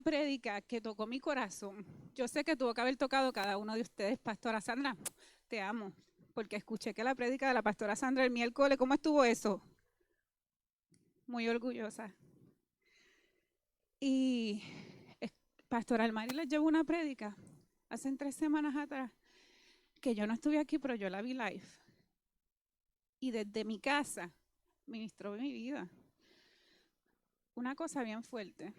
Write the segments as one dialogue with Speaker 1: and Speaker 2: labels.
Speaker 1: prédica que tocó mi corazón. Yo sé que tuvo que haber tocado cada uno de ustedes. Pastora Sandra, te amo, porque escuché que la prédica de la pastora Sandra el miércoles, ¿cómo estuvo eso? Muy orgullosa. Y Pastora Almari les llevó una prédica hace 3 semanas atrás, que yo no estuve aquí, pero yo la vi live. Y desde mi casa ministró mi vida. Una cosa bien fuerte.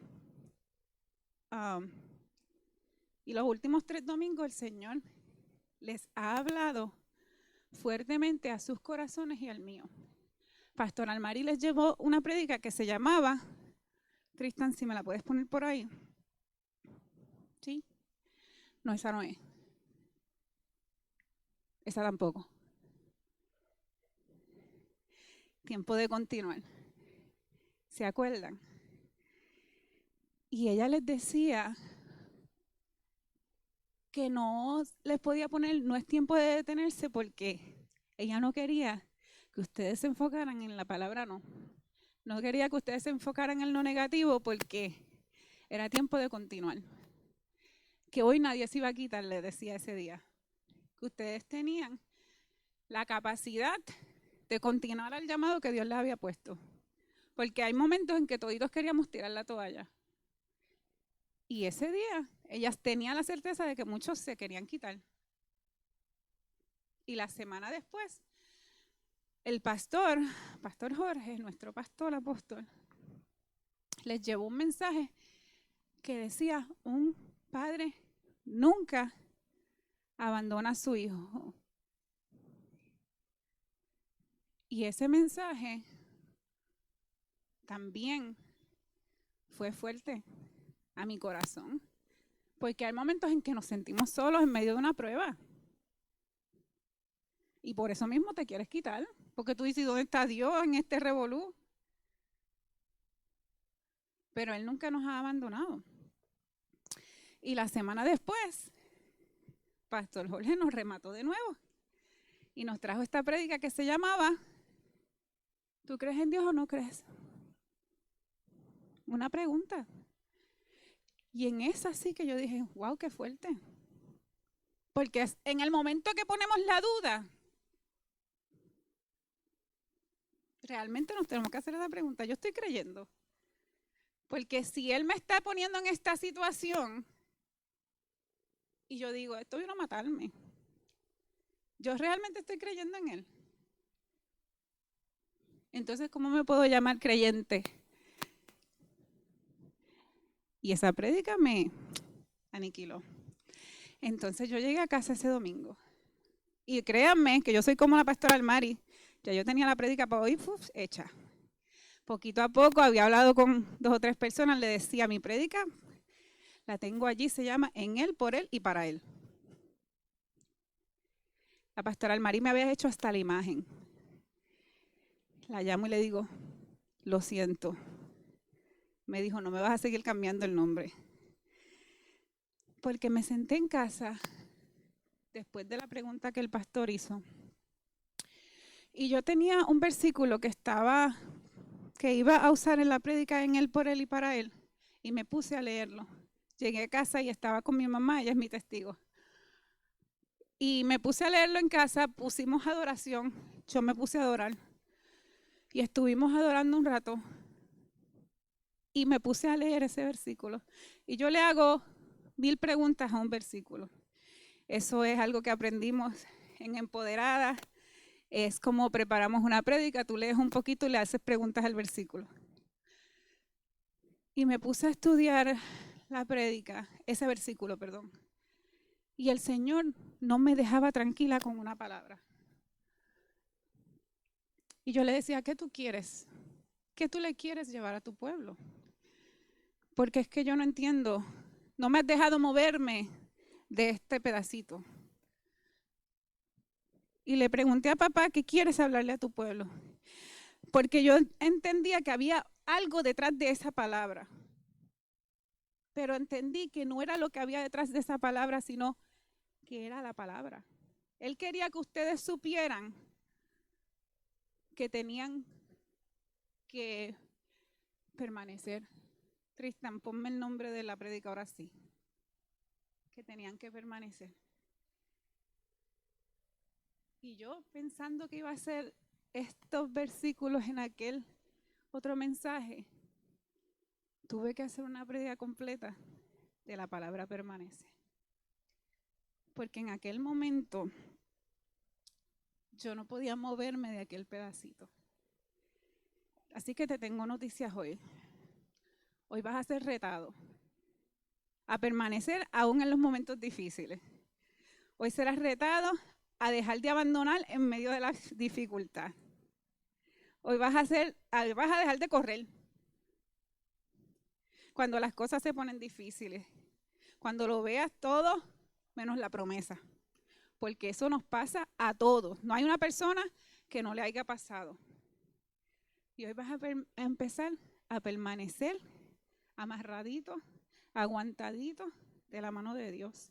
Speaker 1: Y los últimos 3 domingos el Señor les ha hablado fuertemente a sus corazones y al mío. Pastor Almari les llevó una prédica que se llamaba, Tristan, si me la puedes poner por ahí. ¿Sí? No, esa no es. Esa tampoco. Tiempo de continuar. ¿Se acuerdan? Y ella les decía que no les podía poner, no es tiempo de detenerse, porque ella no quería que ustedes se enfocaran en la palabra no. No quería que ustedes se enfocaran en lo negativo, porque era tiempo de continuar. Que hoy nadie se iba a quitar, les decía ese día. Que ustedes tenían la capacidad de continuar al llamado que Dios les había puesto. Porque hay momentos en que toditos queríamos tirar la toalla. Y ese día ellas tenían la certeza de que muchos se querían quitar. Y la semana después, el pastor Jorge, nuestro pastor apóstol, les llevó un mensaje que decía: un padre nunca abandona a su hijo. Y ese mensaje también fue fuerte a mi corazón, porque hay momentos en que nos sentimos solos en medio de una prueba. Y por eso mismo te quieres quitar, porque tú dices: ¿dónde está Dios en este revolú? Pero Él nunca nos ha abandonado. Y la semana después, Pastor Jorge nos remató de nuevo y nos trajo esta prédica que se llamaba ¿tú crees en Dios o no crees? Una pregunta. Y en esa sí que yo dije: wow, qué fuerte. Porque en el momento que ponemos la duda, realmente nos tenemos que hacer esa pregunta: ¿yo estoy creyendo? Porque si Él me está poniendo en esta situación y yo digo, esto vino a matarme, ¿yo realmente estoy creyendo en Él? Entonces, ¿cómo me puedo llamar creyente? Y esa prédica me aniquiló. Entonces yo llegué a casa ese domingo. Y créanme que yo soy como la pastora Almari. Ya yo tenía la prédica para hoy hecha. Poquito a poco había hablado con 2 o 3 personas, le decía: mi prédica la tengo allí, se llama En Él, por Él y para Él. La pastora Almari me había hecho hasta la imagen. La llamo y le digo: lo siento. Me dijo: no me vas a seguir cambiando el nombre. Porque me senté en casa después de la pregunta que el pastor hizo. Y yo tenía un versículo que iba a usar en la prédica En Él, por Él y para Él. Y me puse a leerlo. Llegué a casa y estaba con mi mamá, ella es mi testigo. Y me puse a leerlo en casa, pusimos adoración, yo me puse a adorar. Y estuvimos adorando un rato. Y me puse a leer ese versículo. Y yo le hago 1000 preguntas a un versículo. Eso es algo que aprendimos en Empoderada. Es como preparamos una prédica, tú lees un poquito y le haces preguntas al versículo. Y me puse a estudiar la prédica, ese versículo, perdón. Y el Señor no me dejaba tranquila con una palabra. Y yo le decía: ¿qué tú quieres? ¿Qué tú le quieres llevar a tu pueblo? Porque es que yo no entiendo. No me has dejado moverme de este pedacito. Y le pregunté a papá: ¿qué quieres hablarle a tu pueblo? Porque yo entendía que había algo detrás de esa palabra. Pero entendí que no era lo que había detrás de esa palabra, sino que era la palabra. Él quería que ustedes supieran que tenían que permanecer, Tristan, ponme el nombre de la prédica ahora sí. Que tenían que permanecer. Y yo pensando que iba a hacer estos versículos en aquel otro mensaje, tuve que hacer una prédica completa de la palabra permanece. Porque en aquel momento yo no podía moverme de aquel pedacito. Así que te tengo noticias hoy. Hoy vas a ser retado a permanecer aún en los momentos difíciles. Hoy serás retado a dejar de abandonar en medio de la dificultad. Hoy vas a dejar de correr cuando las cosas se ponen difíciles. Cuando lo veas todo menos la promesa. Porque eso nos pasa a todos. No hay una persona que no le haya pasado. Y hoy vas a empezar a permanecer amarradito, aguantadito de la mano de Dios.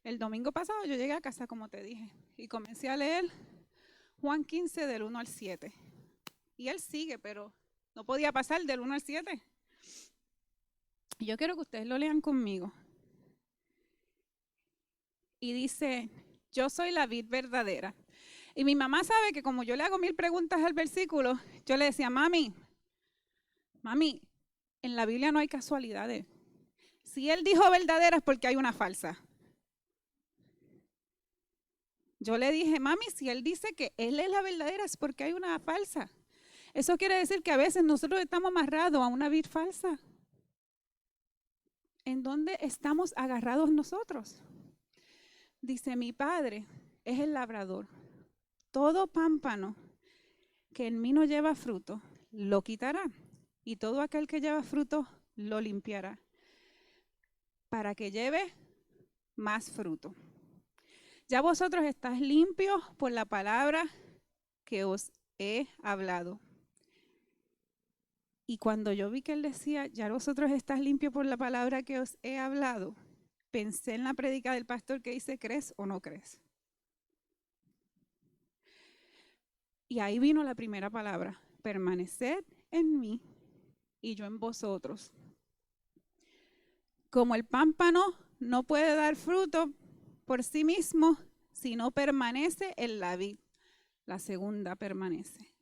Speaker 1: El domingo pasado yo llegué a casa, como te dije, y comencé a leer Juan 15 del 1 al 7. Y él sigue, pero no podía pasar del 1 al 7. Y yo quiero que ustedes lo lean conmigo. Y dice, yo soy la vid verdadera. Y mi mamá sabe que como yo le hago 1000 preguntas al versículo, yo le decía, mami, en la Biblia no hay casualidades. Si él dijo verdadera es porque hay una falsa. Yo le dije, mami, si él dice que él es la verdadera es porque hay una falsa. Eso quiere decir que a veces nosotros estamos amarrados a una vid falsa. ¿En dónde estamos agarrados nosotros? Dice, mi padre es el labrador. Todo pámpano que en mí no lleva fruto, lo quitará. Y todo aquel que lleva fruto, lo limpiará. Para que lleve más fruto. Ya vosotros estáis limpios por la palabra que os he hablado. Y cuando yo vi que él decía, ya vosotros estáis limpios por la palabra que os he hablado, pensé en la prédica del pastor que dice, ¿crees o no crees? Y ahí vino la primera palabra, permaneced en mí y yo en vosotros. Como el pámpano no puede dar fruto por sí mismo, si no permanece en la vid. La segunda permanece.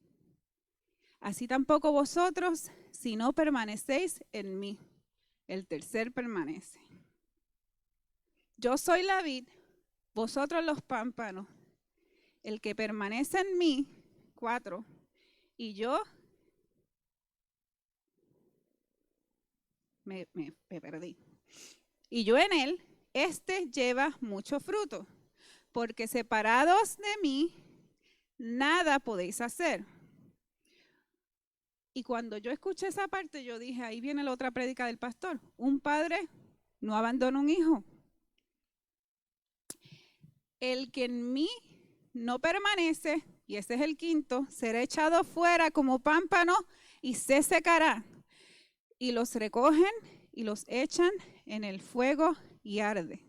Speaker 1: Así tampoco vosotros, si no permanecéis en mí. El tercer permanece. Yo soy la vid, vosotros los pámpanos. El que permanece en mí, 4, y yo me perdí. Y yo en él, lleva mucho fruto, porque separados de mí, nada podéis hacer. Y cuando yo escuché esa parte, yo dije, ahí viene la otra prédica del pastor. Un padre no abandona un hijo. El que en mí no permanece, y ese es el quinto, será echado fuera como pámpano y se secará. Y los recogen y los echan en el fuego y arde.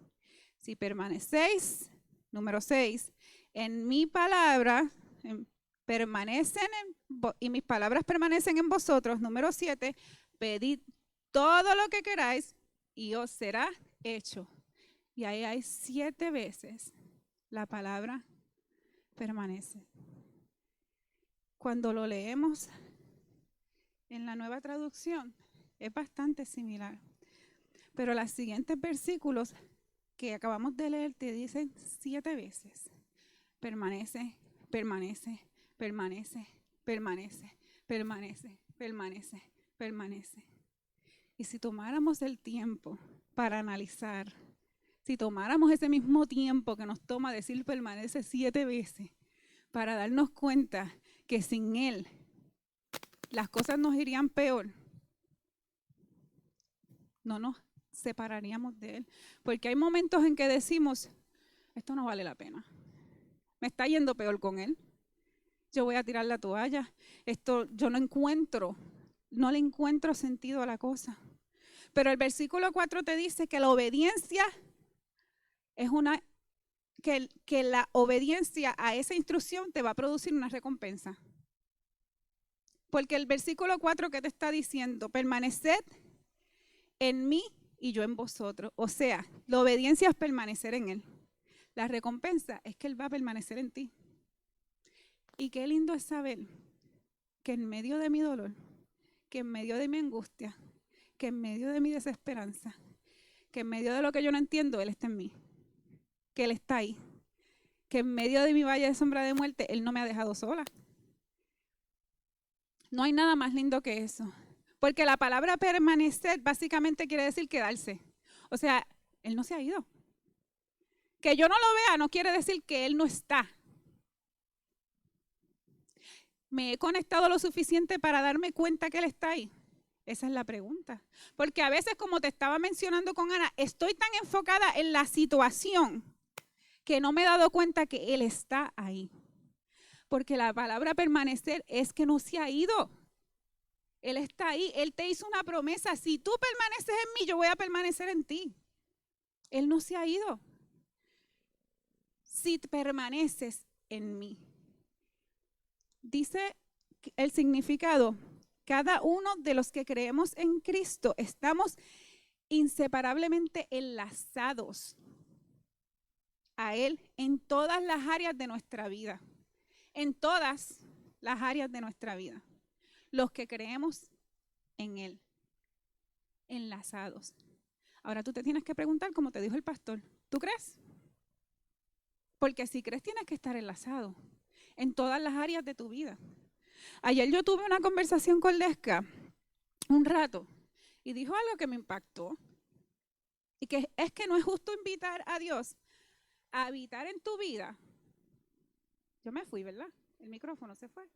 Speaker 1: Si permanecéis, número 6, en mi palabra, y mis palabras permanecen en vosotros, número 7, pedid todo lo que queráis y os será hecho. Y ahí hay 7 veces la palabra permanece. Cuando lo leemos en la Nueva Traducción es bastante similar. Pero los siguientes versículos que acabamos de leer te dicen 7 veces. Permanece, permanece, permanece, permanece, permanece, permanece, permanece. Y si tomáramos el tiempo para analizar, si tomáramos ese mismo tiempo que nos toma decir permanece 7 veces, para darnos cuenta que sin Él las cosas nos irían peor, no nos separaríamos de Él. Porque hay momentos en que decimos, esto no vale la pena. Me está yendo peor con Él. Yo voy a tirar la toalla. Yo no le encuentro sentido a la cosa. Pero el versículo 4 te dice que la obediencia es que la obediencia a esa instrucción te va a producir una recompensa. Porque el versículo 4 que te está diciendo, permaneced en mí y yo en vosotros. O sea, la obediencia es permanecer en Él. La recompensa es que Él va a permanecer en ti. Y qué lindo es saber que en medio de mi dolor, que en medio de mi angustia, que en medio de mi desesperanza, que en medio de lo que yo no entiendo, Él está en mí. Que Él está ahí. Que en medio de mi valle de sombra de muerte, Él no me ha dejado sola. No hay nada más lindo que eso. Porque la palabra permanecer básicamente quiere decir quedarse. O sea, Él no se ha ido. Que yo no lo vea no quiere decir que Él no está. ¿Me he conectado lo suficiente para darme cuenta que Él está ahí? Esa es la pregunta. Porque a veces, como te estaba mencionando con Ana, estoy tan enfocada en la situación que no me he dado cuenta que Él está ahí. Porque la palabra permanecer es que no se ha ido. Él está ahí. Él te hizo una promesa. Si tú permaneces en mí, yo voy a permanecer en ti. Él no se ha ido. Si permaneces en mí. Dice el significado, cada uno de los que creemos en Cristo estamos inseparablemente enlazados a Él en todas las áreas de nuestra vida. En todas las áreas de nuestra vida. Los que creemos en Él, enlazados. Ahora tú te tienes que preguntar, como te dijo el pastor, ¿tú crees? Porque si crees tienes que estar enlazado en todas las áreas de tu vida. Ayer yo tuve una conversación con Lesca un rato y dijo algo que me impactó. Y que es que no es justo invitar a Dios a habitar en tu vida. Yo me fui, ¿verdad? El micrófono se fue.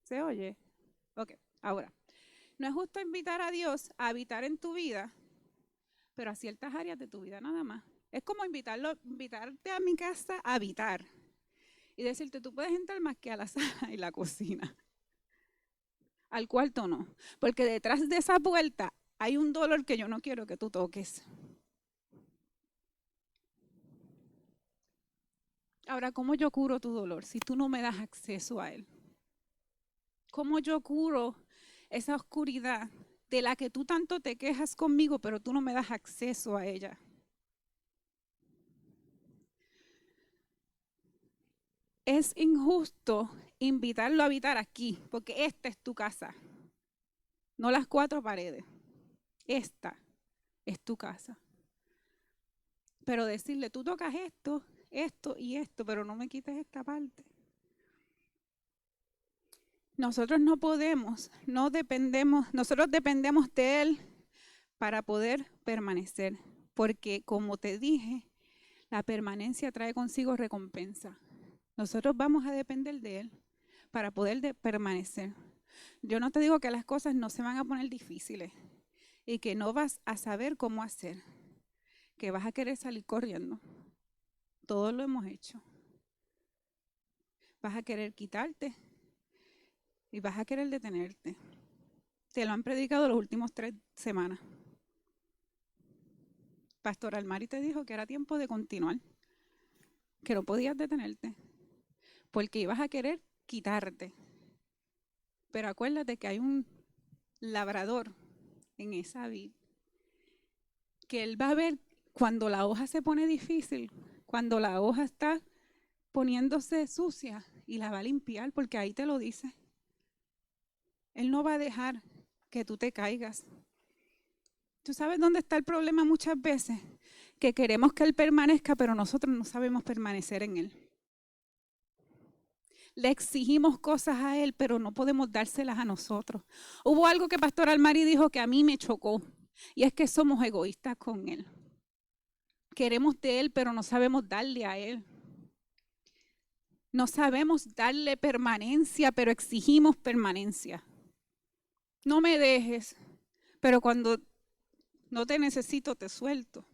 Speaker 1: ¿Se oye? Ok, ahora. No es justo invitar a Dios a habitar en tu vida, pero a ciertas áreas de tu vida nada más. Es como invitarte a mi casa a habitar. Y decirte, tú puedes entrar más que a la sala y la cocina. Al cuarto no. Porque detrás de esa puerta hay un dolor que yo no quiero que tú toques. Ahora, ¿cómo yo curo tu dolor si tú no me das acceso a él? ¿Cómo yo curo esa oscuridad de la que tú tanto te quejas conmigo, pero tú no me das acceso a ella? Es injusto invitarlo a habitar aquí, porque esta es tu casa, no las cuatro paredes. Esta es tu casa. Pero decirle, tú tocas esto, esto y esto, pero no me quites esta parte. Nosotros no podemos, no dependemos, nosotros dependemos de Él para poder permanecer, porque como te dije, la permanencia trae consigo recompensa. Nosotros vamos a depender de Él para poder permanecer. Yo no te digo que las cosas no se van a poner difíciles y que no vas a saber cómo hacer, que vas a querer salir corriendo. Todos lo hemos hecho. Vas a querer quitarte y vas a querer detenerte. Te lo han predicado los últimos 3 semanas. Pastor Almari te dijo que era tiempo de continuar, que no podías detenerte, porque ibas a querer quitarte. Pero acuérdate que hay un labrador en esa vid, que él va a ver cuando la hoja se pone difícil, cuando la hoja está poniéndose sucia y la va a limpiar, porque ahí te lo dice. Él no va a dejar que tú te caigas. ¿Tú sabes dónde está el problema muchas veces? Que queremos que Él permanezca, pero nosotros no sabemos permanecer en Él. Le exigimos cosas a Él, pero no podemos dárselas a nosotros. Hubo algo que Pastor Almari dijo que a mí me chocó, y es que somos egoístas con Él. Queremos de Él, pero no sabemos darle a Él. No sabemos darle permanencia, pero exigimos permanencia. No me dejes, pero cuando no te necesito, te suelto.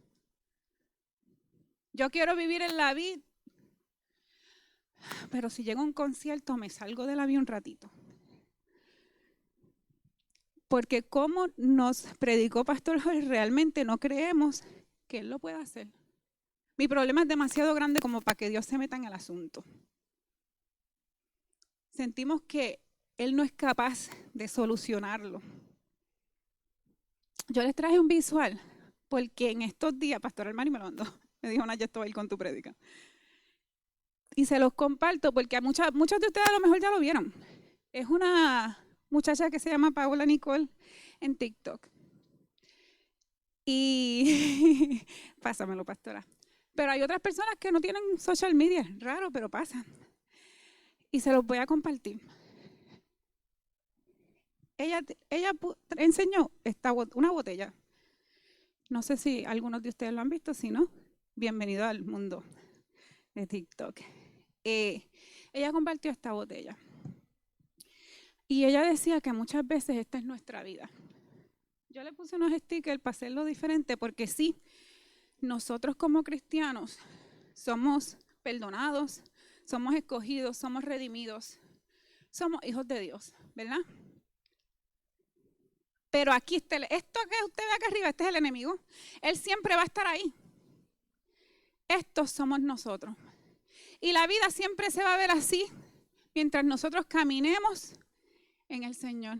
Speaker 1: Yo quiero vivir en la vida, pero si llego a un concierto me salgo de la vida un ratito. Porque como nos predicó Pastor Jorge, realmente no creemos que Él lo pueda hacer. Mi problema es demasiado grande como para que Dios se meta en el asunto. Sentimos que Él no es capaz de solucionarlo. Yo les traje un visual porque en estos días, Pastor Almari me lo mandó, me dijo, ya estoy ahí con tu prédica. Y se los comparto porque a muchos de ustedes a lo mejor ya lo vieron. Es una muchacha que se llama Paola Nicole en TikTok. Y pásamelo, pastora. Pero hay otras personas que no tienen social media, raro, pero pasan. Y se los voy a compartir. Ella enseñó una botella. No sé si algunos de ustedes lo han visto, si no, bienvenido al mundo de TikTok. Ella compartió esta botella. Y ella decía que muchas veces esta es nuestra vida. Yo le puse unos stickers para hacerlo diferente porque sí, nosotros como cristianos somos perdonados, somos escogidos, somos redimidos, somos hijos de Dios, ¿verdad? Pero aquí está, esto que usted ve acá arriba, este es el enemigo. Él siempre va a estar ahí. Estos somos nosotros. Y la vida siempre se va a ver así mientras nosotros caminemos en el Señor.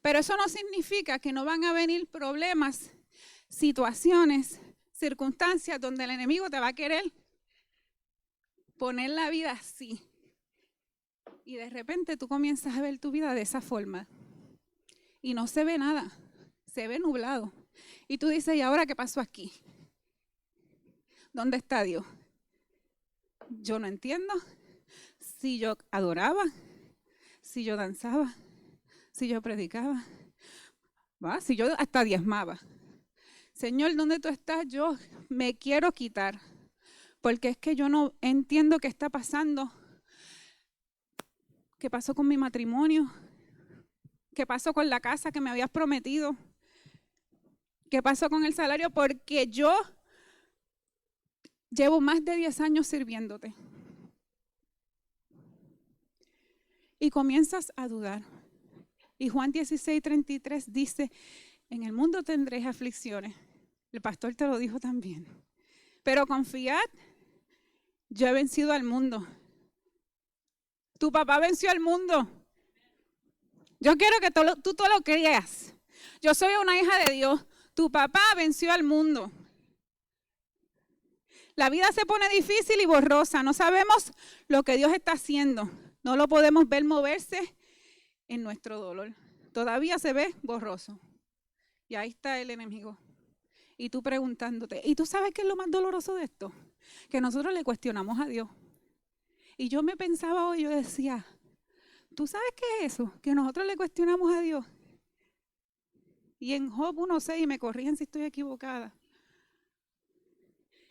Speaker 1: Pero eso no significa que no van a venir problemas, situaciones, circunstancias donde el enemigo te va a querer poner la vida así. Y de repente tú comienzas a ver tu vida de esa forma. Y no se ve nada, se ve nublado. Y tú dices, ¿y ahora qué pasó aquí? ¿Dónde está Dios? Yo no entiendo. Si yo adoraba, si yo danzaba, si yo predicaba, si yo hasta diezmaba. Señor, ¿dónde tú estás? Yo me quiero quitar, porque es que yo no entiendo qué está pasando. ¿Qué pasó con mi matrimonio? ¿Qué pasó con la casa que me habías prometido? ¿Qué pasó con el salario? Porque yo llevo más de 10 años sirviéndote. Y comienzas a dudar. Y Juan 16:33 dice, en el mundo tendréis aflicciones. El pastor te lo dijo también. Pero confiad, yo he vencido al mundo. Tu papá venció al mundo. Yo quiero que tú todo lo creas. Yo soy una hija de Dios. Tu papá venció al mundo. La vida se pone difícil y borrosa. No sabemos lo que Dios está haciendo. No lo podemos ver moverse en nuestro dolor. Todavía se ve borroso. Y ahí está el enemigo. Y tú preguntándote. ¿Y tú sabes qué es lo más doloroso de esto? Que nosotros le cuestionamos a Dios. Y yo me pensaba hoy, yo decía, ¿tú sabes qué es eso? Que nosotros le cuestionamos a Dios. Y en Job 1:6, y me corrigen si estoy equivocada,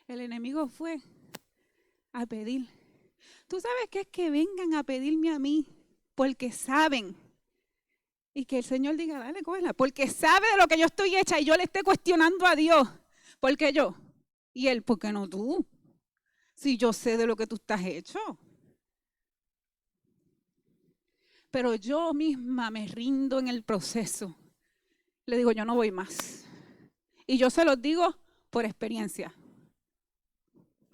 Speaker 1: el enemigo fue a pedir. ¿Tú sabes qué es que vengan a pedirme a mí? Porque saben. Y que el Señor diga, dale, cógela. Porque sabe de lo que yo estoy hecha y yo le esté cuestionando a Dios. ¿Por qué yo? Y él, ¿por qué no tú? Si yo sé de lo que tú estás hecho. Pero yo misma me rindo en el proceso. Le digo, yo no voy más. Y yo se los digo por experiencia.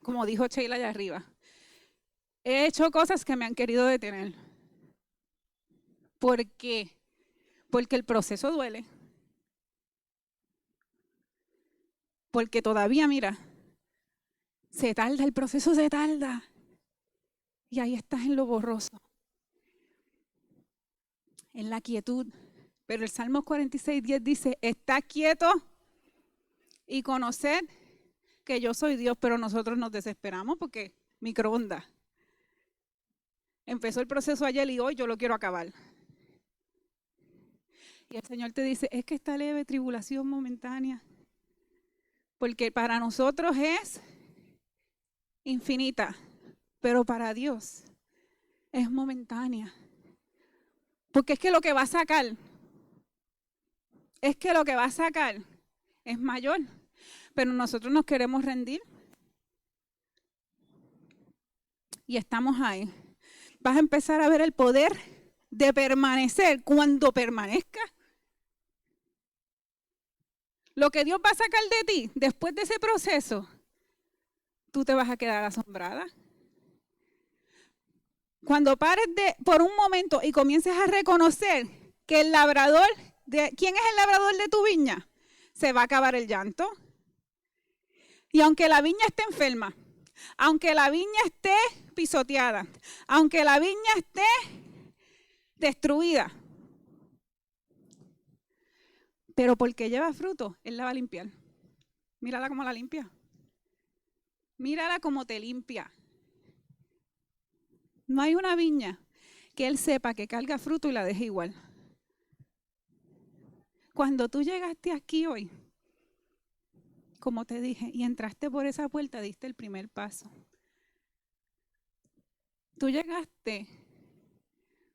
Speaker 1: Como dijo Sheila allá arriba. He hecho cosas que me han querido detener. ¿Por qué? Porque el proceso duele. Porque todavía, mira, se tarda, el proceso se tarda. Y ahí estás en lo borroso. En la quietud. Pero el Salmo 46:10 dice, está quieto y conoced que yo soy Dios, pero nosotros nos desesperamos porque microondas. Empezó el proceso ayer y hoy yo lo quiero acabar. Y el Señor te dice, es que esta leve tribulación momentánea, porque para nosotros es infinita, pero para Dios es momentánea. Porque es que lo que va a sacar es mayor, pero nosotros nos queremos rendir. Y estamos ahí. Vas a empezar a ver el poder de permanecer cuando permanezca. Lo que Dios va a sacar de ti después de ese proceso, tú te vas a quedar asombrada. Cuando pares por un momento y comiences a reconocer que el labrador, ¿quién es el labrador de tu viña? se va a acabar el llanto. Y aunque la viña esté enferma, aunque la viña esté pisoteada, aunque la viña esté destruida, pero porque lleva fruto, Él la va a limpiar. Mírala cómo la limpia. Mírala cómo te limpia. No hay una viña que Él sepa que carga fruto y la deje igual. Cuando tú llegaste aquí hoy, como te dije, y entraste por esa puerta, diste el primer paso. Tú llegaste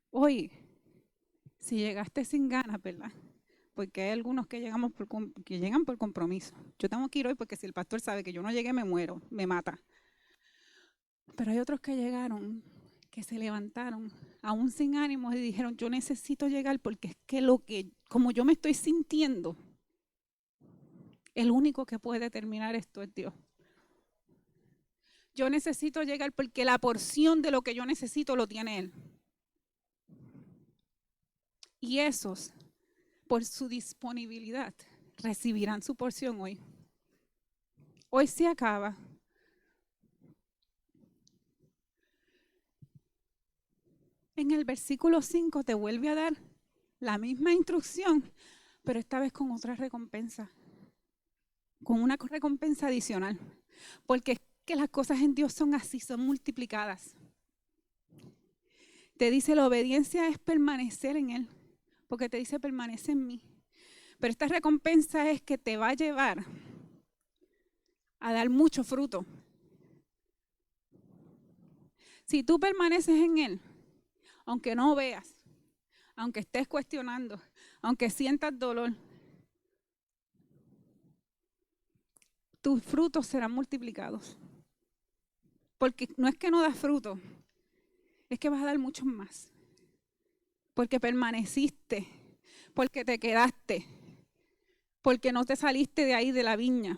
Speaker 1: hoy, si llegaste sin ganas, ¿verdad? Porque hay algunos que llegan por compromiso. Yo tengo que ir hoy porque si el pastor sabe que yo no llegué, me muero, me mata. Pero hay otros que llegaron, que se levantaron, aún sin ánimos, y dijeron, yo necesito llegar porque es que como yo me estoy sintiendo, el único que puede terminar esto es Dios. Yo necesito llegar porque la porción de lo que yo necesito lo tiene Él. Y esos, por su disponibilidad, recibirán su porción hoy. Hoy se acaba. En el versículo 5 te vuelve a dar la misma instrucción, pero esta vez con otra recompensa. Con una recompensa adicional. Porque es que las cosas en Dios son así, son multiplicadas. Te dice la obediencia es permanecer en Él. Porque te dice permanece en mí. Pero esta recompensa es que te va a llevar a dar mucho fruto. Si tú permaneces en Él, aunque no veas, aunque estés cuestionando, aunque sientas dolor, tus frutos serán multiplicados. Porque no es que no das fruto, es que vas a dar muchos más. Porque permaneciste, porque te quedaste, porque no te saliste de ahí de la viña,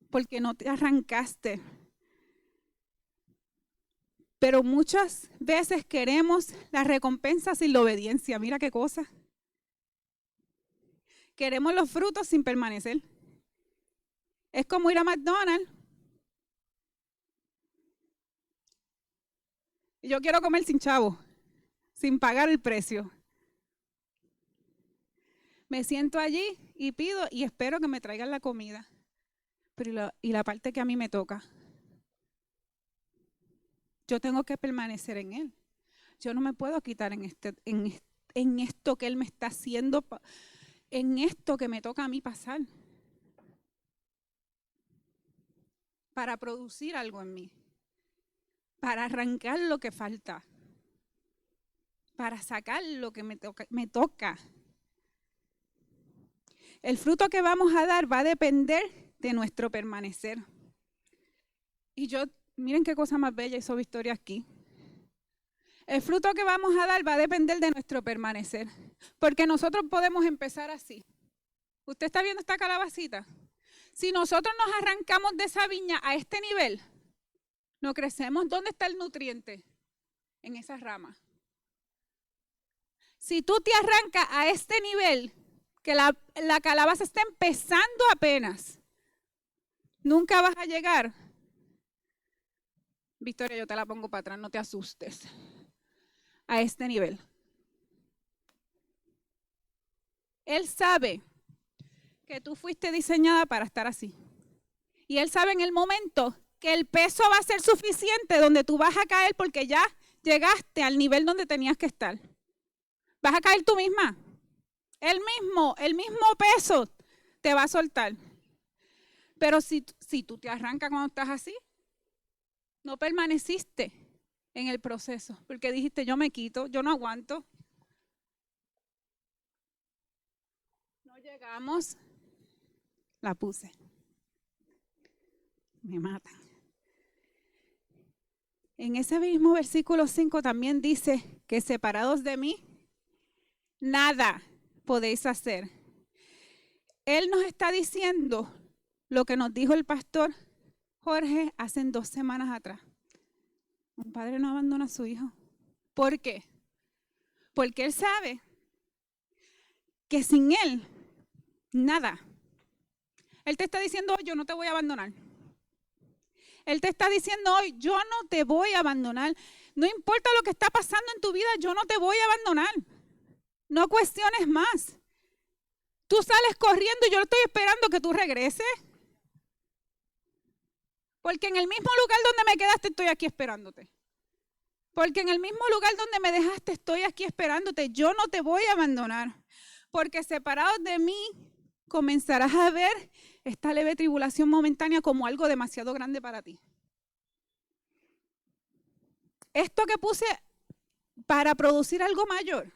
Speaker 1: porque no te arrancaste. Pero muchas veces queremos la recompensa sin la obediencia. Mira qué cosa. Queremos los frutos sin permanecer. Es como ir a McDonald's. Y yo quiero comer sin chavo, sin pagar el precio. Me siento allí y pido y espero que me traigan la comida. Pero y la parte que a mí me toca. Yo tengo que permanecer en Él. Yo no me puedo quitar en esto que Él me está haciendo, en esto que me toca a mí pasar. Para producir algo en mí. Para arrancar lo que falta. Para sacar lo que me toca. El fruto que vamos a dar va a depender de nuestro permanecer. Y miren qué cosa más bella hizo Victoria aquí. El fruto que vamos a dar va a depender de nuestro permanecer. Porque nosotros podemos empezar así. ¿Usted está viendo esta calabacita? Si nosotros nos arrancamos de esa viña a este nivel, no crecemos. ¿Dónde está el nutriente? En esas ramas. Si tú te arrancas a este nivel, que la calabaza está empezando apenas, nunca vas a llegar. Victoria, yo te la pongo para atrás, no te asustes. A este nivel. Él sabe que tú fuiste diseñada para estar así. Y Él sabe en el momento que el peso va a ser suficiente donde tú vas a caer porque ya llegaste al nivel donde tenías que estar. Vas a caer tú misma. El mismo peso te va a soltar. Pero si tú te arrancas cuando estás así, no permaneciste en el proceso, porque dijiste, yo me quito, yo no aguanto. No llegamos, la puse. Me matan. En ese mismo versículo 5 también dice que separados de mí, nada podéis hacer. Él nos está diciendo lo que nos dijo el pastor Jorge hace 2 semanas atrás. Un padre no abandona a su hijo. ¿Por qué? Porque él sabe que sin él Nada. Él te está diciendo hoy, yo no te voy a abandonar. Él te está diciendo hoy, yo no te voy a abandonar. No importa lo que está pasando en tu vida, yo no te voy a abandonar. No cuestiones más. Tú sales corriendo y yo estoy esperando que tú regreses. Porque en el mismo lugar donde me quedaste, estoy aquí esperándote. Porque en el mismo lugar donde me dejaste, estoy aquí esperándote. Yo no te voy a abandonar. Porque separados de mí, comenzarás a ver esta leve tribulación momentánea como algo demasiado grande para ti. Esto que puse para producir algo mayor,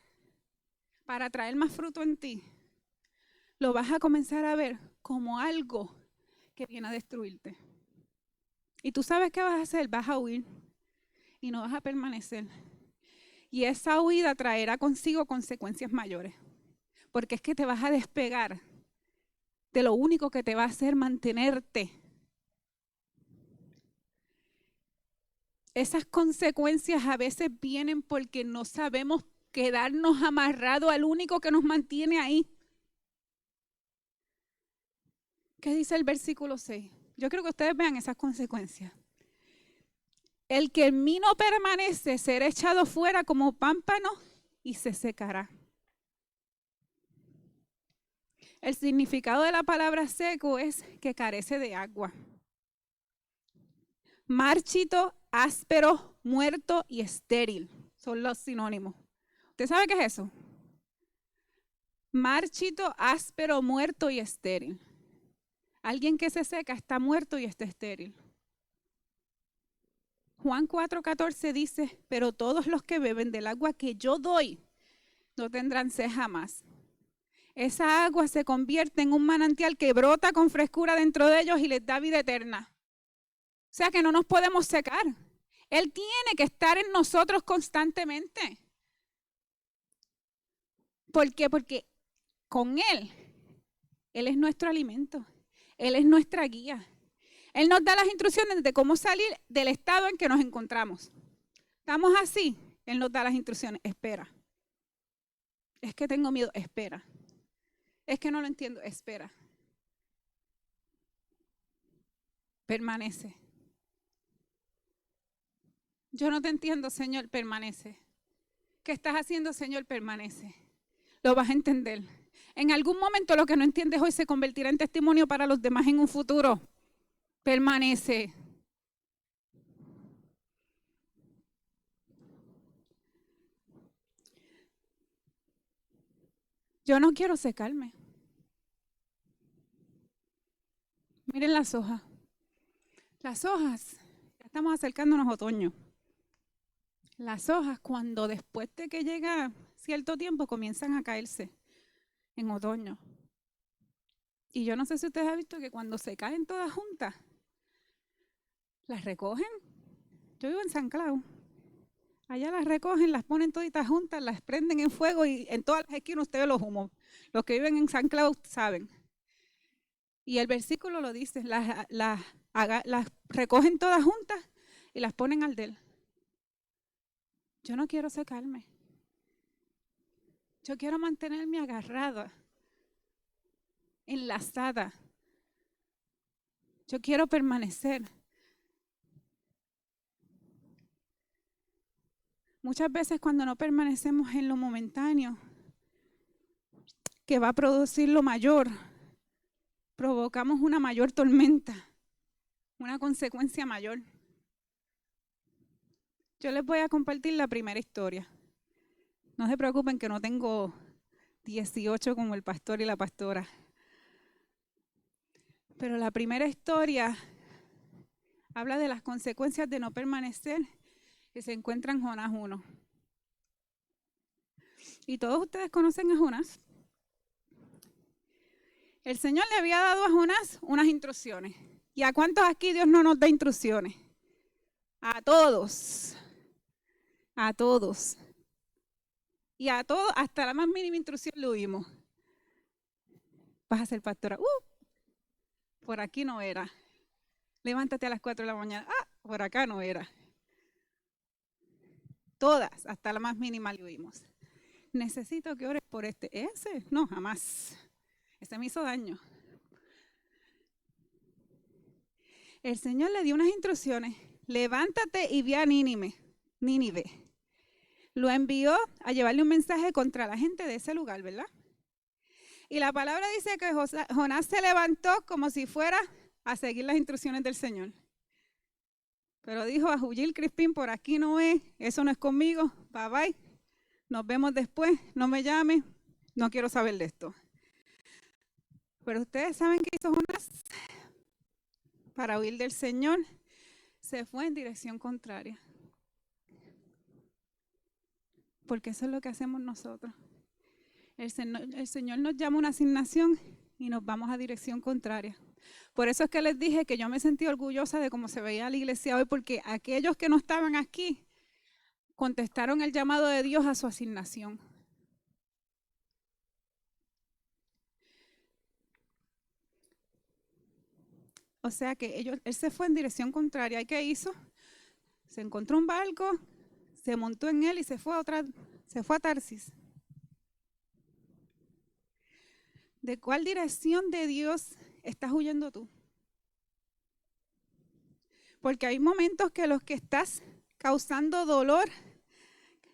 Speaker 1: para traer más fruto en ti, lo vas a comenzar a ver como algo que viene a destruirte. Y tú sabes qué vas a hacer, vas a huir y no vas a permanecer. Y esa huida traerá consigo consecuencias mayores, porque es que te vas a despegar de lo único que te va a hacer mantenerte. Esas consecuencias a veces vienen porque no sabemos quedarnos amarrados al único que nos mantiene ahí. ¿Qué dice el versículo 6? Yo creo que ustedes vean esas consecuencias. El que en mí no permanece será echado fuera como pámpano y se secará. El significado de la palabra seco es que carece de agua. Marchito, áspero, muerto y estéril son los sinónimos. ¿Usted sabe qué es eso? Marchito, áspero, muerto y estéril. Alguien que se seca está muerto y está estéril. Juan 4:14 dice, pero todos los que beben del agua que yo doy no tendrán sed jamás. Esa agua se convierte en un manantial que brota con frescura dentro de ellos y les da vida eterna. O sea que no nos podemos secar. Él tiene que estar en nosotros constantemente. ¿Por qué? Porque con Él es nuestro alimento. Él es nuestra guía. Él nos da las instrucciones de cómo salir del estado en que nos encontramos. Estamos así, Él nos da las instrucciones. Espera. Es que tengo miedo. Espera. Es que no lo entiendo. Espera. Permanece. Yo no te entiendo, Señor. Permanece. ¿Qué estás haciendo, Señor? Permanece. Lo vas a entender. En algún momento lo que no entiendes hoy se convertirá en testimonio para los demás en un futuro. Permanece. Yo no quiero secarme. Miren las hojas. Las hojas, ya estamos acercándonos a otoño. Las hojas, cuando después de que llega cierto tiempo, comienzan a caerse en otoño. Y yo no sé si ustedes han visto que cuando se caen todas juntas, las recogen. Yo vivo en San Clau. Allá las recogen, las ponen toditas juntas, las prenden en fuego y en todas las esquinas usted ve los humos. Los que viven en San Clau saben. Y el versículo lo dice, las recogen todas juntas y las ponen al del. Yo no quiero secarme. Yo quiero mantenerme agarrada, enlazada. Yo quiero permanecer. Muchas veces cuando no permanecemos en lo momentáneo, que va a producir lo mayor, provocamos una mayor tormenta, una consecuencia mayor. Yo les voy a compartir la primera historia. No se preocupen que no tengo 18 como el pastor y la pastora. Pero la primera historia habla de las consecuencias de no permanecer que se encuentra en Jonás 1. Y todos ustedes conocen a Jonás. El Señor le había dado a Jonás unas instrucciones. ¿Y a cuántos aquí Dios no nos da instrucciones? A todos. A todos. Y a todos, hasta la más mínima instrucción le oímos. Vas a ser pastora. Por aquí no era. Levántate a las 4 de la mañana. Por acá no era. Todas, hasta la más mínima le oímos. Necesito que ores por este. ¿Ese? No, jamás. Ese me hizo daño. El Señor le dio unas instrucciones. Levántate y ve a Nínive. Lo envió a llevarle un mensaje contra la gente de ese lugar, ¿verdad? Y la palabra dice que Jonás se levantó como si fuera a seguir las instrucciones del Señor. Pero dijo a Juyil Crispín, por aquí no es, eso no es conmigo, bye bye, nos vemos después, no me llame, no quiero saber de esto. Pero ustedes saben qué hizo Jonás para huir del Señor, se fue en dirección contraria. Porque eso es lo que hacemos nosotros. El Señor nos llama a una asignación y nos vamos a dirección contraria. Por eso es que les dije que yo me sentí orgullosa de cómo se veía la iglesia hoy, porque aquellos que no estaban aquí contestaron el llamado de Dios a su asignación. O sea que él se fue en dirección contraria. ¿Y qué hizo? Se encontró un barco, se montó en él y se fue a Tarsis. ¿De cuál dirección de Dios estás huyendo tú? Porque hay momentos que los que estás causando dolor,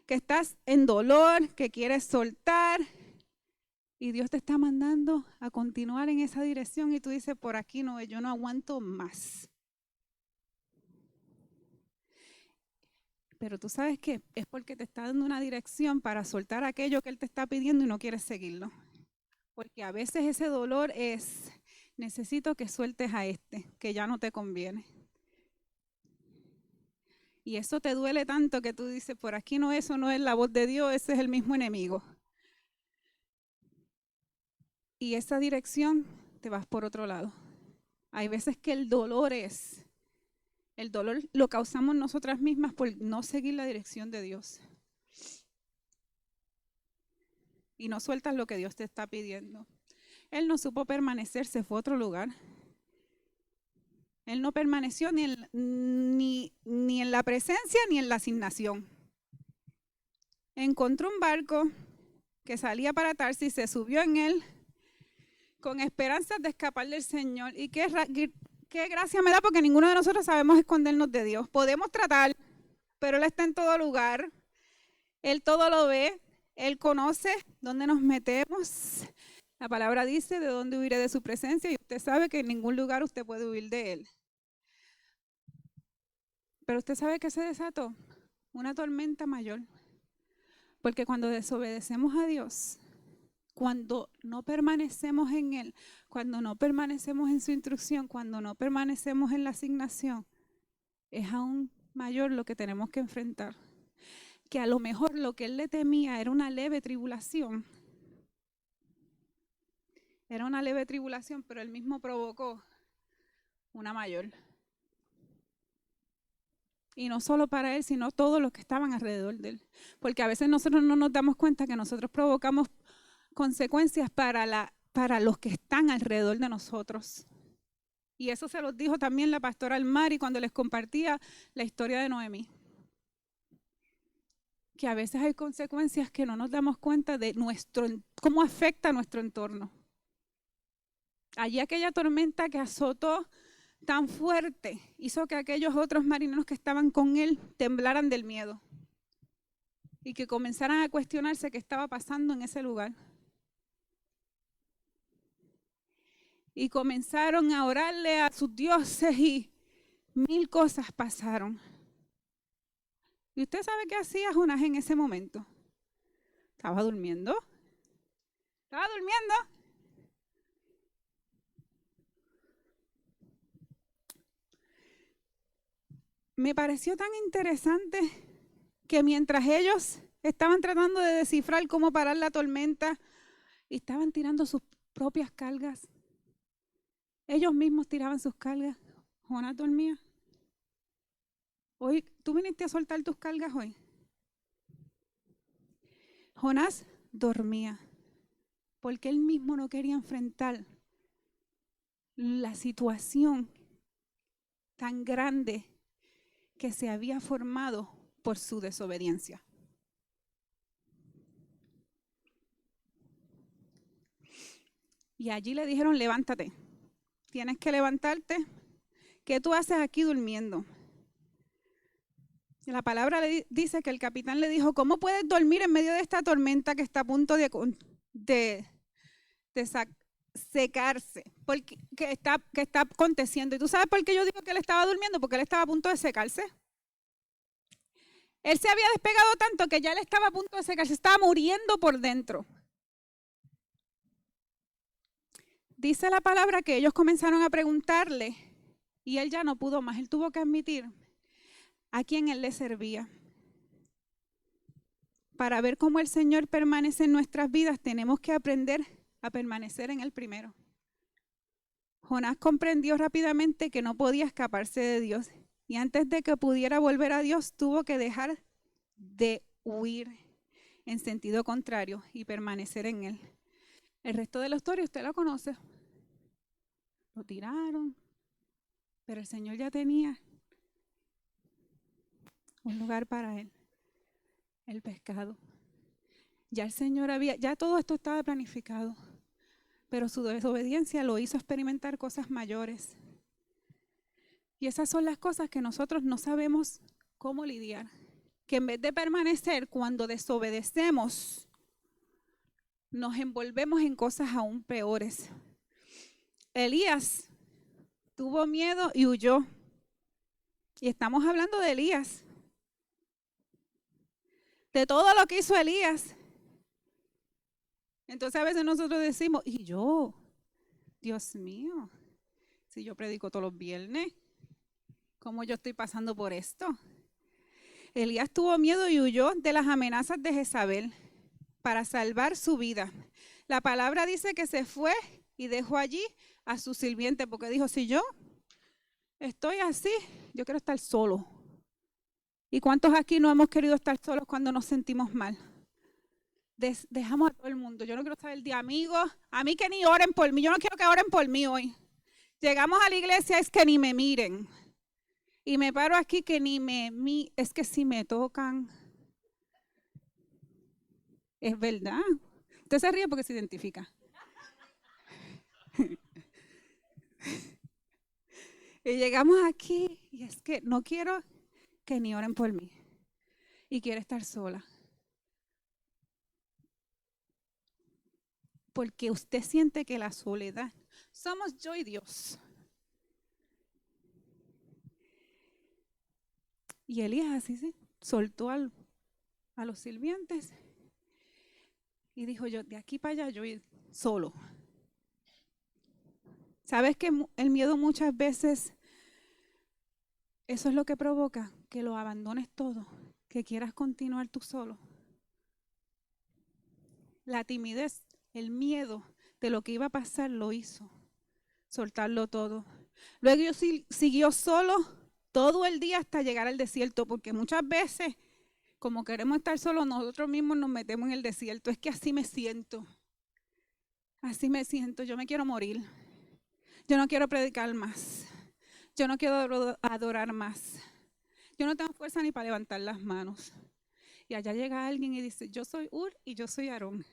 Speaker 1: que estás en dolor, que quieres soltar, y Dios te está mandando a continuar en esa dirección y tú dices, por aquí no, yo no aguanto más. Pero tú sabes que es porque te está dando una dirección para soltar aquello que Él te está pidiendo y no quieres seguirlo. Porque a veces ese dolor es, necesito que sueltes a que ya no te conviene. Y eso te duele tanto que tú dices, por aquí no, eso no es la voz de Dios, ese es el mismo enemigo. Y esa dirección te vas por otro lado. Hay veces que el dolor lo causamos nosotras mismas por no seguir la dirección de Dios. Y no sueltas lo que Dios te está pidiendo. Él no supo permanecer, se fue a otro lugar. Él no permaneció ni en la presencia ni en la asignación. Encontró un barco que salía para Tarsis, se subió en él con esperanzas de escapar del Señor. Y qué gracia me da, porque ninguno de nosotros sabemos escondernos de Dios. Podemos tratar, pero Él está en todo lugar. Él todo lo ve. Él conoce dónde nos metemos. La palabra dice, de dónde huiré de su presencia, y usted sabe que en ningún lugar usted puede huir de Él. Pero usted sabe que se desató una tormenta mayor. Porque cuando desobedecemos a Dios, cuando no permanecemos en Él, cuando no permanecemos en su instrucción, cuando no permanecemos en la asignación, es aún mayor lo que tenemos que enfrentar. Que a lo mejor lo que Él le temía era una leve tribulación. Era una leve tribulación, pero Él mismo provocó una mayor. Y no solo para Él, sino todos los que estaban alrededor de Él. Porque a veces nosotros no nos damos cuenta que nosotros provocamos consecuencias para los que están alrededor de nosotros. Y eso se los dijo también la pastora Almari cuando les compartía la historia de Noemí. Que a veces hay consecuencias que no nos damos cuenta de cómo afecta a nuestro entorno. Allí aquella tormenta que azotó tan fuerte hizo que aquellos otros marineros que estaban con él temblaran del miedo y que comenzaran a cuestionarse qué estaba pasando en ese lugar. Y comenzaron a orarle a sus dioses y 1000 cosas pasaron. ¿Y usted sabe qué hacía Jonás en ese momento? ¿Estaba durmiendo? ¿Estaba durmiendo? Me pareció tan interesante que mientras ellos estaban tratando de descifrar cómo parar la tormenta y estaban tirando sus propias cargas, ellos mismos tiraban sus cargas, Jonás dormía. Hoy, ¿tú viniste a soltar tus cargas hoy? Jonás dormía porque él mismo no quería enfrentar la situación tan grande que se había formado por su desobediencia. Y allí le dijeron, levántate, tienes que levantarte. ¿Qué tú haces aquí durmiendo? Y la palabra dice que el capitán le dijo, ¿cómo puedes dormir en medio de esta tormenta que está a punto de secarse? Porque, que está aconteciendo. ¿Y tú sabes por qué yo digo que él estaba durmiendo? Porque él estaba a punto de secarse. Él se había despegado tanto que ya él estaba a punto de secarse, estaba muriendo por dentro. Dice la palabra que ellos comenzaron a preguntarle y él ya no pudo más. Él tuvo que admitir a quién él le servía. Para ver cómo el Señor permanece en nuestras vidas, tenemos que aprender a permanecer en Él primero. Jonás comprendió rápidamente que no podía escaparse de Dios y antes de que pudiera volver a Dios, tuvo que dejar de huir en sentido contrario y permanecer en Él. El resto de la historia usted la conoce. Lo tiraron, pero el Señor ya tenía un lugar para él, el pescado. Ya el Señor ya todo esto estaba planificado, pero su desobediencia lo hizo experimentar cosas mayores. Y esas son las cosas que nosotros no sabemos cómo lidiar. Que en vez de permanecer, cuando desobedecemos, nos envolvemos en cosas aún peores. Elías tuvo miedo y huyó. Y estamos hablando de Elías. De todo lo que hizo Elías. Entonces a veces nosotros decimos, ¿y yo? Dios mío, si yo predico todos los viernes, ¿cómo yo estoy pasando por esto? Elías tuvo miedo y huyó de las amenazas de Jezabel para salvar su vida. La palabra dice que se fue y dejó allí a su sirviente porque dijo, si yo estoy así, yo quiero estar solo. ¿Y cuántos aquí no hemos querido estar solos cuando nos sentimos mal? Dejamos a todo el mundo. Yo no quiero saber de amigos. A mí que ni oren por mí. Yo no quiero que oren por mí hoy. Llegamos a la iglesia, es que ni me miren. Y me paro aquí que es que si me tocan. Es verdad. Usted se ríe porque se identifica. Y llegamos aquí y es que no quiero que ni oren por mí. Y quiero estar sola. Porque usted siente que la soledad, somos yo y Dios. Y Elías así se soltó a los sirvientes y dijo, yo de aquí para allá yo ir solo. ¿Sabes que el miedo muchas veces, eso es lo que provoca que lo abandones todo, que quieras continuar tú solo? La timidez, el miedo de lo que iba a pasar lo hizo, soltarlo todo. Luego yo siguió solo todo el día hasta llegar al desierto, porque muchas veces, como queremos estar solos, nosotros mismos nos metemos en el desierto. Es que así me siento, yo me quiero morir, yo no quiero predicar más, yo no quiero adorar más, yo no tengo fuerza ni para levantar las manos. Y allá llega alguien y dice, yo soy Ur y yo soy Aarón.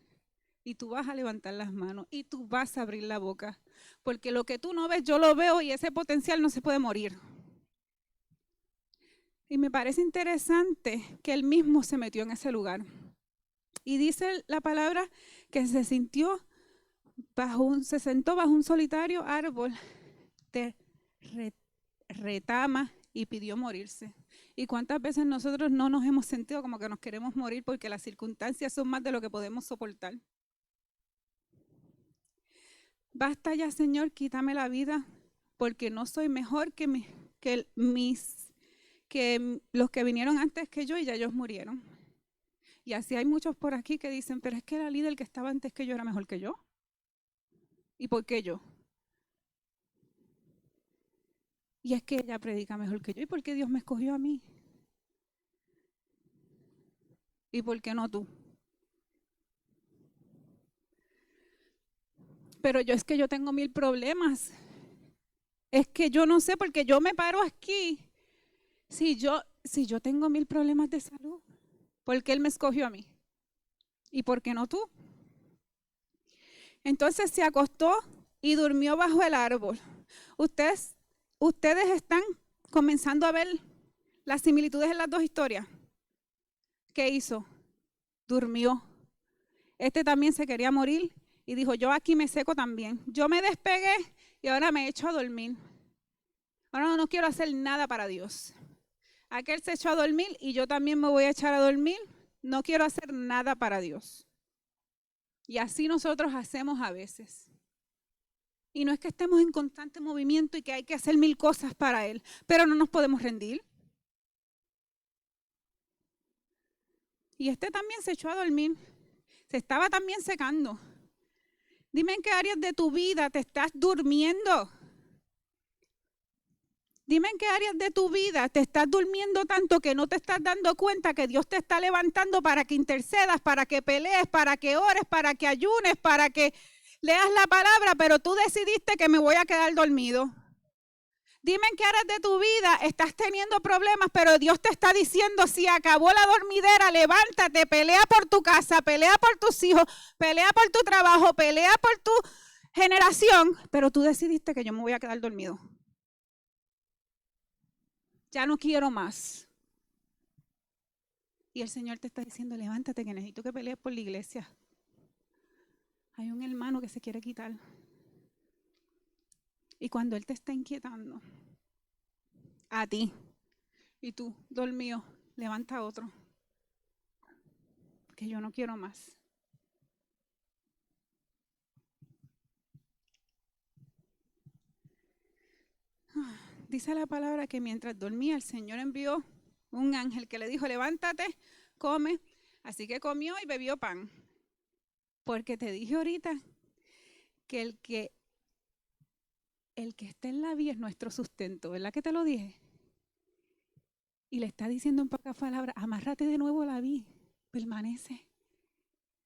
Speaker 1: Y tú vas a levantar las manos y tú vas a abrir la boca. Porque lo que tú no ves, yo lo veo y ese potencial no se puede morir. Y me parece interesante que él mismo se metió en ese lugar. Y dice la palabra que se sentó bajo un solitario árbol de retama y pidió morirse. ¿Y cuántas veces nosotros no nos hemos sentido como que nos queremos morir porque las circunstancias son más de lo que podemos soportar? Basta ya, Señor, quítame la vida, porque no soy mejor que los que vinieron antes que yo y ya ellos murieron. Y así hay muchos por aquí que dicen, pero es que la líder que estaba antes que yo era mejor que yo. ¿Y por qué yo? Y es que ella predica mejor que yo. ¿Y por qué Dios me escogió a mí? ¿Y por qué no tú? Pero es que yo tengo 1000 problemas. Es que yo no sé, porque yo me paro aquí. Si yo tengo 1000 problemas de salud, ¿por qué Él me escogió a mí? ¿Y por qué no tú? Entonces se acostó y durmió bajo el árbol. Ustedes están comenzando a ver las similitudes en las dos historias. ¿Qué hizo? Durmió. Este también se quería morir y dijo, yo aquí me seco también. Yo me despegué y ahora me echo a dormir. Ahora no quiero hacer nada para Dios. Aquel se echó a dormir y yo también me voy a echar a dormir. No quiero hacer nada para Dios. Y así nosotros hacemos a veces. Y no es que estemos en constante movimiento y que hay que hacer 1000 cosas para Él, pero no nos podemos rendir. Y este también se echó a dormir. Se estaba también secando. Dime en qué áreas de tu vida te estás durmiendo. Dime en qué áreas de tu vida te estás durmiendo tanto que no te estás dando cuenta que Dios te está levantando para que intercedas, para que pelees, para que ores, para que ayunes, para que leas la palabra, pero tú decidiste que me voy a quedar dormido. Dime en qué áreas de tu vida estás teniendo problemas, pero Dios te está diciendo, si acabó la dormidera, levántate, pelea por tu casa, pelea por tus hijos, pelea por tu trabajo, pelea por tu generación, pero tú decidiste que yo me voy a quedar dormido. Ya no quiero más. Y el Señor te está diciendo, levántate que necesito que pelees por la iglesia. Hay un hermano que se quiere quitar. Y cuando Él te está inquietando, a ti, y tú, dormido, levanta a otro. Que yo no quiero más. Dice la palabra que mientras dormía el Señor envió un ángel que le dijo, levántate, come. Así que comió y bebió pan. Porque te dije ahorita que el que está en la vida es nuestro sustento, ¿verdad que te lo dije? Y le está diciendo en pocas palabras, amárrate de nuevo a la vid, permanece.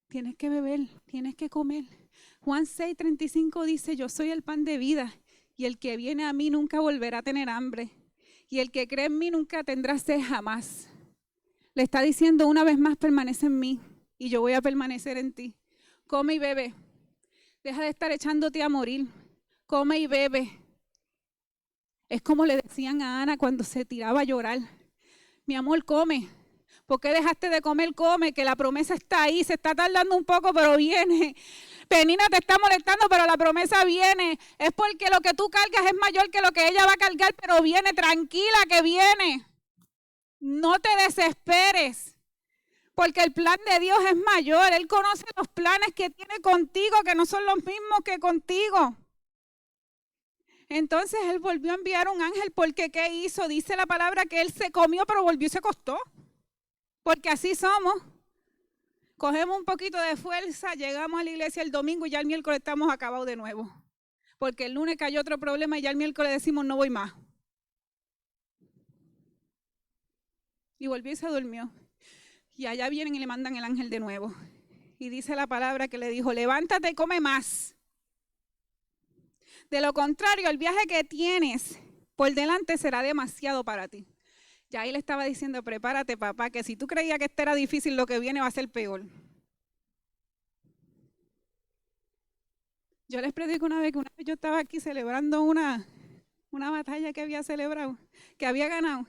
Speaker 1: Tienes que beber, tienes que comer. Juan 6:35 dice, yo soy el pan de vida. Y el que viene a mí nunca volverá a tener hambre. Y el que cree en mí nunca tendrá sed jamás. Le está diciendo una vez más, permanece en mí y yo voy a permanecer en ti. Come y bebe. Deja de estar echándote a morir. Come y bebe. Es como le decían a Ana cuando se tiraba a llorar. Mi amor, come. ¿Por qué dejaste de comer? Come, que la promesa está ahí. Se está tardando un poco, pero viene. Penina te está molestando, pero la promesa viene. Es porque lo que tú cargas es mayor que lo que ella va a cargar, pero viene, tranquila que viene. No te desesperes, porque el plan de Dios es mayor. Él conoce los planes que tiene contigo, que no son los mismos que contigo. Entonces Él volvió a enviar un ángel, porque ¿qué hizo? Dice la palabra que Él se comió, pero volvió y se acostó. Porque así somos. Cogemos un poquito de fuerza, llegamos a la iglesia el domingo y ya el miércoles estamos acabados de nuevo. Porque el lunes cayó otro problema y ya el miércoles decimos no voy más. Y volvió y se durmió. Y allá vienen y le mandan el ángel de nuevo. Y dice la palabra que le dijo, levántate y come más. De lo contrario, el viaje que tienes por delante será demasiado para ti. Ya ahí le estaba diciendo, prepárate papá, que si tú creías que esto era difícil, lo que viene va a ser peor. Yo les predico una vez yo estaba aquí celebrando una batalla que había celebrado, que había ganado.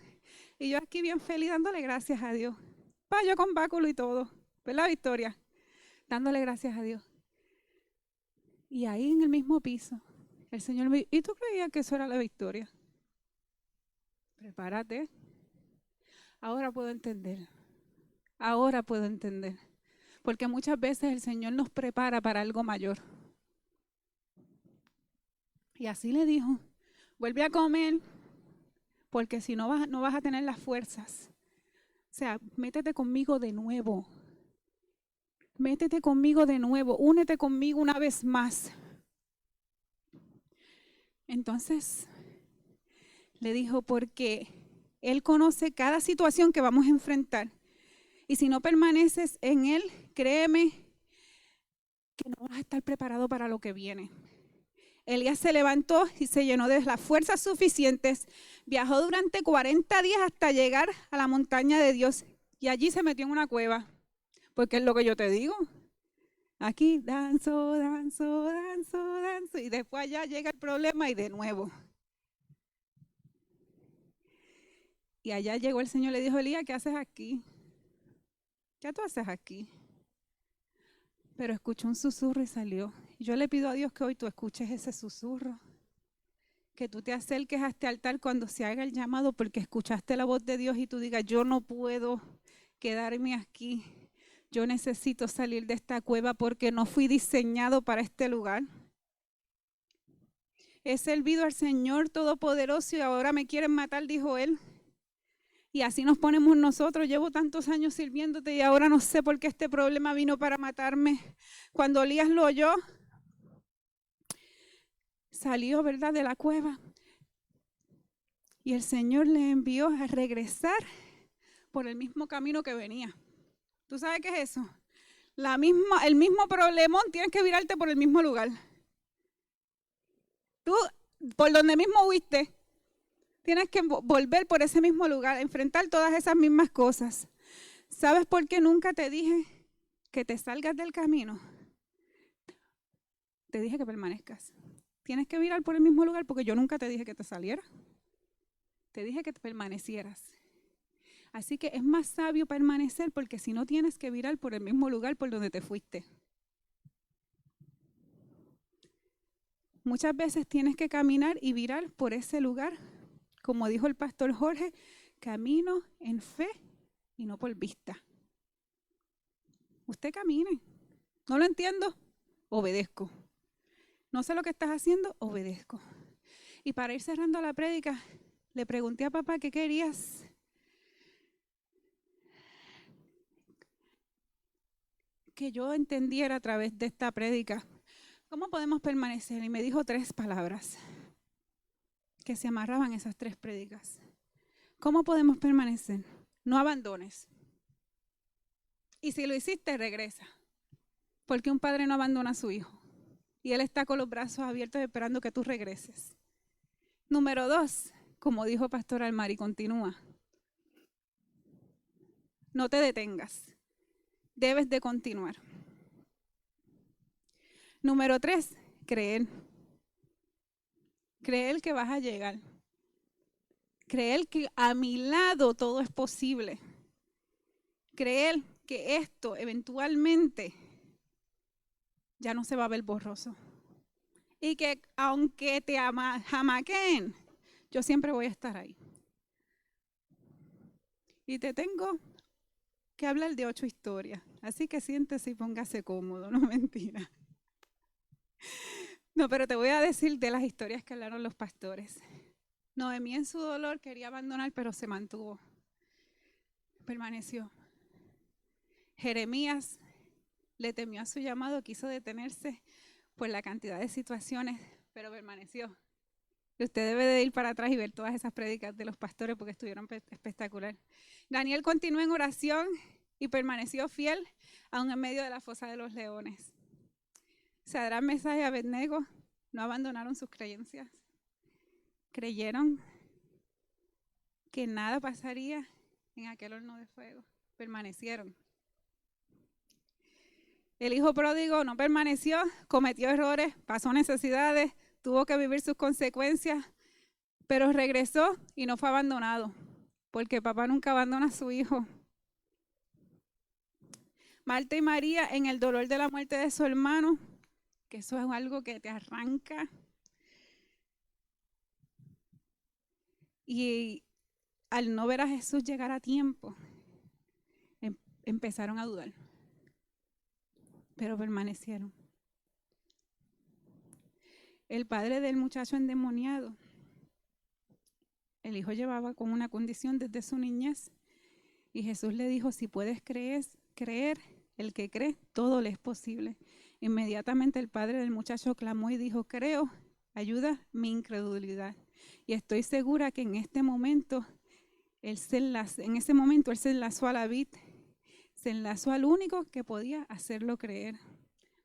Speaker 1: Y yo aquí bien feliz dándole gracias a Dios. Yo con báculo y todo, ¿verdad, Victoria? Dándole gracias a Dios. Y ahí en el mismo piso, el Señor me dijo, ¿y tú creías que eso era la victoria? Prepárate. Ahora puedo entender. Ahora puedo entender. Porque muchas veces el Señor nos prepara para algo mayor. Y así le dijo, vuelve a comer, porque si no vas a tener las fuerzas. O sea, métete conmigo de nuevo. Métete conmigo de nuevo. Únete conmigo una vez más. Entonces, le dijo, porque Él conoce cada situación que vamos a enfrentar. Y si no permaneces en Él, créeme que no vas a estar preparado para lo que viene. Elías se levantó y se llenó de las fuerzas suficientes. Viajó durante 40 días hasta llegar a la montaña de Dios. Y allí se metió en una cueva. Porque es lo que yo te digo. Aquí danzo, danzo, danzo, danzo. Y después allá llega el problema y de nuevo. Y allá llegó el Señor y le dijo, Elías, ¿qué haces aquí? ¿Qué tú haces aquí? Pero escuchó un susurro y salió. Yo le pido a Dios que hoy tú escuches ese susurro. Que tú te acerques a este altar cuando se haga el llamado porque escuchaste la voz de Dios y tú digas, yo no puedo quedarme aquí. Yo necesito salir de esta cueva porque no fui diseñado para este lugar. He servido al Señor Todopoderoso y ahora me quieren matar, dijo él. Y así nos ponemos nosotros. Llevo tantos años sirviéndote y ahora no sé por qué este problema vino para matarme. Cuando Elías lo oyó, salió, ¿verdad?, de la cueva. Y el Señor le envió a regresar por el mismo camino que venía. ¿Tú sabes qué es eso? El mismo problemón, tienes que virarte por el mismo lugar. Tú, por donde mismo huiste, tienes que volver por ese mismo lugar, enfrentar todas esas mismas cosas. ¿Sabes por qué nunca te dije que te salgas del camino? Te dije que permanezcas. Tienes que virar por el mismo lugar porque yo nunca te dije que te salieras. Te dije que te permanecieras. Así que es más sabio permanecer porque si no tienes que virar por el mismo lugar por donde te fuiste. Muchas veces tienes que caminar y virar por ese lugar. Como dijo el pastor Jorge, camino en fe y no por vista. Usted camine. No lo entiendo, obedezco. No sé lo que estás haciendo, obedezco. Y para ir cerrando la prédica, le pregunté a papá qué querías. Que yo entendiera a través de esta prédica. ¿Cómo podemos permanecer? Y me dijo 3 palabras que se amarraban esas 3 prédicas. ¿Cómo podemos permanecer? No abandones. Y si lo hiciste, regresa. Porque un padre no abandona a su hijo. Y él está con los brazos abiertos esperando que tú regreses. Número 2, como dijo Pastor Almari, continúa. No te detengas. Debes de continuar. Número 3, creer. Creer que vas a llegar. Creer que a mi lado todo es posible. Creer que esto eventualmente ya no se va a ver borroso. Y que aunque te jamaqueen, yo siempre voy a estar ahí. Y te tengo que hablar de 8 historias. Así que siéntese y póngase cómodo, no mentira. No, pero te voy a decir de las historias que hablaron los pastores. Noemí en su dolor quería abandonar, pero se mantuvo. Permaneció. Jeremías le temió a su llamado, quiso detenerse por la cantidad de situaciones, pero permaneció. Y usted debe de ir para atrás y ver todas esas prédicas de los pastores porque estuvieron espectacular. Daniel continuó en oración y permaneció fiel aún en medio de la fosa de los leones. Sadrach, Mesach y Abednego no abandonaron sus creencias. Creyeron que nada pasaría en aquel horno de fuego. Permanecieron. El hijo pródigo no permaneció, cometió errores, pasó necesidades, tuvo que vivir sus consecuencias, pero regresó y no fue abandonado, porque papá nunca abandona a su hijo. Marta y María, en el dolor de la muerte de su hermano, que eso es algo que te arranca. Y al no ver a Jesús llegar a tiempo, empezaron a dudar, pero permanecieron. El padre del muchacho endemoniado, el hijo llevaba con una condición desde su niñez, y Jesús le dijo, si puedes creer, el que cree, todo le es posible. Inmediatamente el padre del muchacho clamó y dijo, creo, ayuda mi incredulidad. Y estoy segura que en ese momento él se enlazó a la vid, se enlazó al único que podía hacerlo creer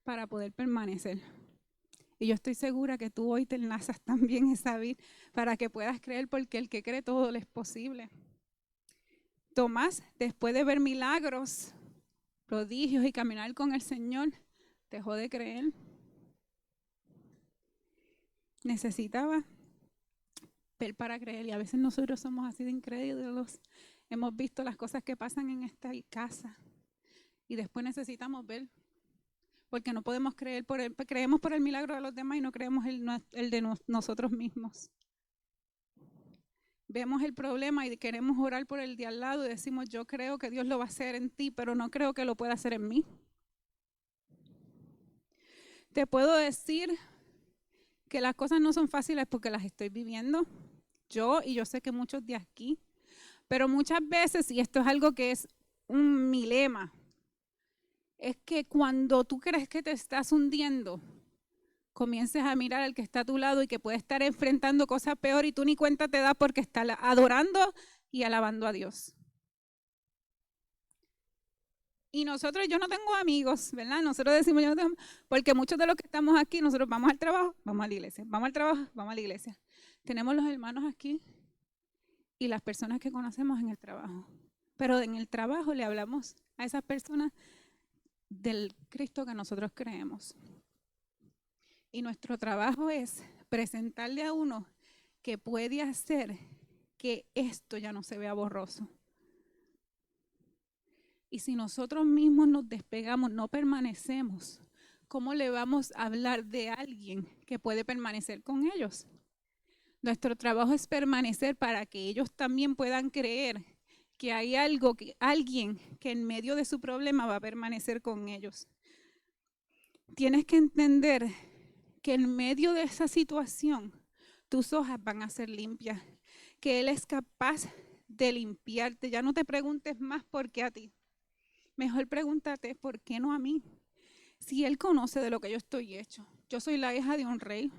Speaker 1: para poder permanecer. Y yo estoy segura que tú hoy te enlazas también a esa vid para que puedas creer, porque el que cree todo le es posible. Tomás, después de ver milagros, prodigios y caminar con el Señor, dejó de creer. Necesitaba ver para creer, y a veces nosotros somos así de incrédulos. Hemos visto las cosas que pasan en esta casa y después necesitamos ver, porque no podemos creer creemos por el milagro de los demás y no creemos el de nosotros mismos. Vemos el problema y queremos orar por el de al lado y decimos, yo creo que Dios lo va a hacer en ti, pero no creo que lo pueda hacer en mí. Te puedo decir que las cosas no son fáciles porque las estoy viviendo yo, y yo sé que muchos de aquí, pero muchas veces, y esto es algo que es mi lema, es que cuando tú crees que te estás hundiendo, comiences a mirar al que está a tu lado y que puede estar enfrentando cosas peor y tú ni cuenta te das porque está adorando y alabando a Dios. Y nosotros, yo no tengo amigos, ¿verdad? Nosotros decimos, yo no tengo, porque muchos de los que estamos aquí, nosotros vamos al trabajo, vamos a la iglesia, vamos al trabajo, vamos a la iglesia. Tenemos los hermanos aquí y las personas que conocemos en el trabajo. Pero en el trabajo le hablamos a esas personas del Cristo que nosotros creemos. Y nuestro trabajo es presentarle a uno que puede hacer que esto ya no se vea borroso. Y si nosotros mismos nos despegamos, no permanecemos, ¿cómo le vamos a hablar de alguien que puede permanecer con ellos? Nuestro trabajo es permanecer para que ellos también puedan creer que hay alguien que en medio de su problema va a permanecer con ellos. Tienes que entender que en medio de esa situación tus hojas van a ser limpias, que Él es capaz de limpiarte. Ya no te preguntes más por qué a ti. Mejor pregúntate por qué no a mí. Si Él conoce de lo que yo estoy hecho. Yo soy la hija de un rey.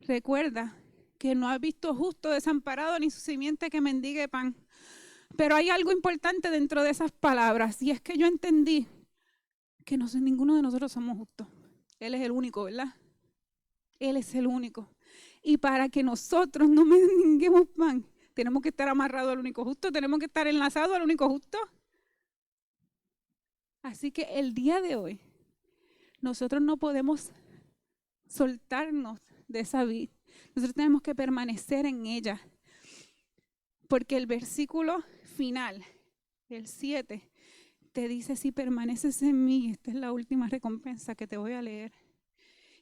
Speaker 1: Recuerda que no ha visto justo desamparado ni su simiente que mendigue pan. Pero hay algo importante dentro de esas palabras, y es que yo entendí que ninguno de nosotros somos justos. Él es el único, ¿verdad? Él es el único. Y para que nosotros no menguemos pan, tenemos que estar amarrados al único justo, tenemos que estar enlazados al único justo. Así que el día de hoy, nosotros no podemos soltarnos de esa vida. Nosotros tenemos que permanecer en ella. Porque el versículo final, el 7, te dice, si permaneces en mí, esta es la última recompensa que te voy a leer,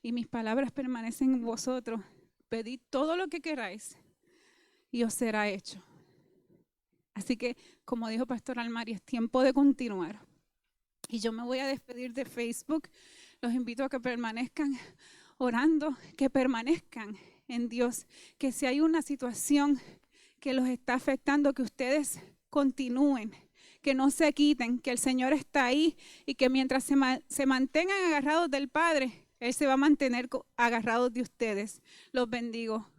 Speaker 1: y mis palabras permanecen en vosotros, pedid todo lo que queráis y os será hecho. Así que, como dijo Pastor Almari, es tiempo de continuar. Y yo me voy a despedir de Facebook. Los invito a que permanezcan orando, que permanezcan en Dios, que si hay una situación que los está afectando, que ustedes continúen, que no se quiten, que el Señor está ahí y que mientras se mantengan agarrados del Padre, Él se va a mantener agarrados de ustedes. Los bendigo.